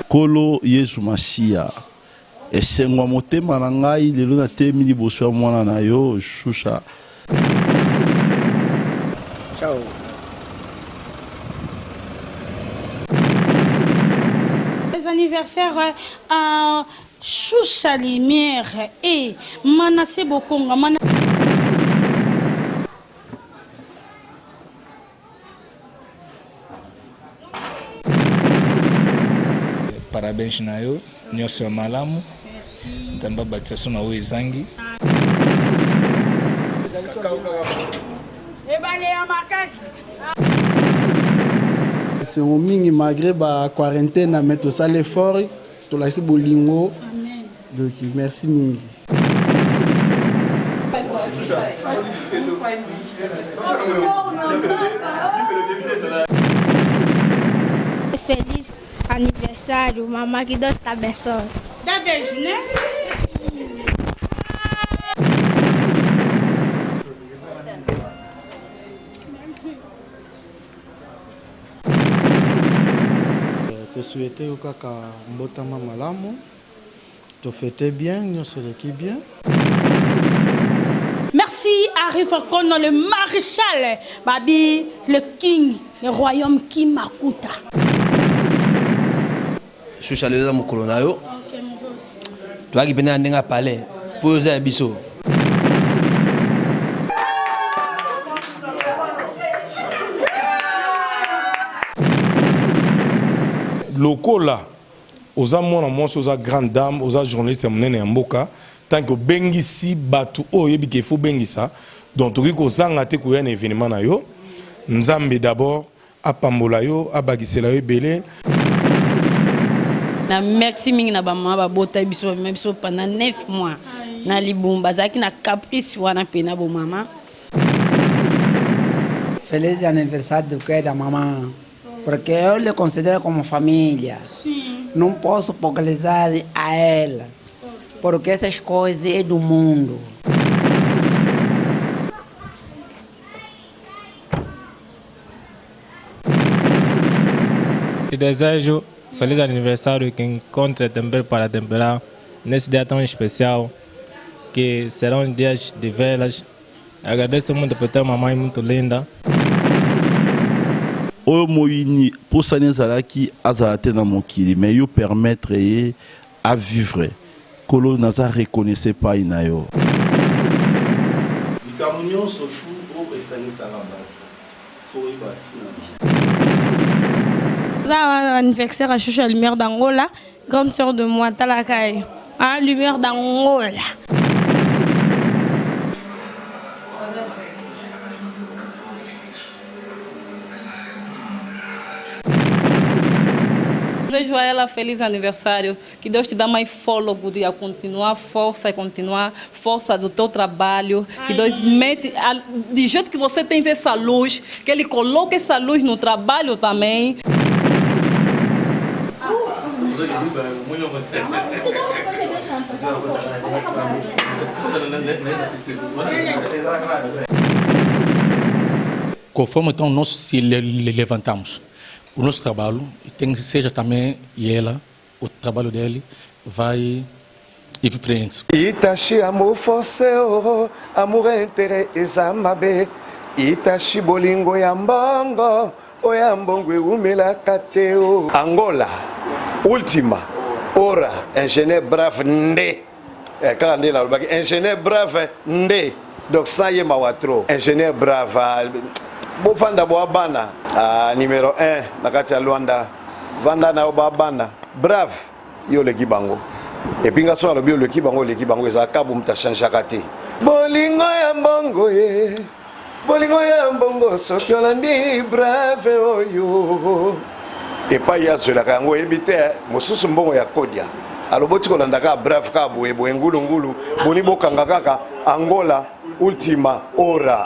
Kolo Yesu Mashia esengwa motema na ngai lelo na temi liboso ya mwana na yo Shusha. Ciao. Les anniversaires à Shusha Lumière et Manassé Bokonga. Parabéns na yo, nyoso malamu. Tamba batisaso na we zangi. C'est un mingi malgré la quarantaine, mais tout ça l'effort, tout là c'est bolingo. Donc merci mingi. Feliz aniversário, mamãe, que Deus te abençoe. Dá beijo, né? Te souhaiter au kaka mbotama malamu. Te fêter bien, nous se l'équipe bien. Merci Harry Falcon, le maréchal, Babi, le king, le royaume Kimakuta. Shusha leza mukolo na yo. Toi qui venez à palais, poser un biseau. Loko là, aux amants, aux grandes dames, aux journalistes, à mboka, tant que bengisi batu o yebi qu'il faut bengisa, donc tout que zanga te kuya un événement na yo, nzambe d'abord, apambola yo, abagisela yo belé. Merci mingi na bama ba bota biso même so pendant 9 mois na libumba zaki na caprice wana pena bo mama. Feliz aniversário do que da mamãe, porque eu lhe considero como família. Sim. Não posso polarizar a ela, porque essas coisas é do mundo. Te desejo feliz aniversário que encontre também para temperar nesse dia tão especial, que serão dias de velas. Agradeço muito por ter uma mãe muito linda. Oyo moyini posani ezalaki azalate na mokili mais yo permettre ye à vivre kolo naza reconnaissait pas inayo likambo nyonso tu oyo esangisaka bato anniversaire à Shusha Lumière d'Angola, grande sœur de moi, Talakai. Ah, Lumière d'Angola. Desejo a ela feliz aniversário, que Deus te dá mais fôlego de continuar força e continuar força do teu trabalho, que Deus mete, de jeito que você tem essa luz, que Ele coloque essa luz no trabalho também. Conforme então nós se levantamos, o nosso trabalho tem que seja também e ela, o trabalho dele vai e frente. Itachi amor foseo, amor entere examabe, Itachi bolingo yambongo, oyambongo umela kateo. Angola, última, ora, ingénieur brave nde. Quand on est là, ingénieur brave nde. Donc ça y est mawatro, ingénieur brave. Bofanda boabana numéro 1 nakati ya Luanda vanda na obabana brave yo le kibango et puis ngaso alobi le kibango eza kabu mutashanja kati bolingo ya mbongo soki olandi brave oyo et pas ya zela kango ebite mosusu mbongo ya kodia aloboti kolanda ka brave ka boye ngulu boni bokanga kaka Angola ultima ora.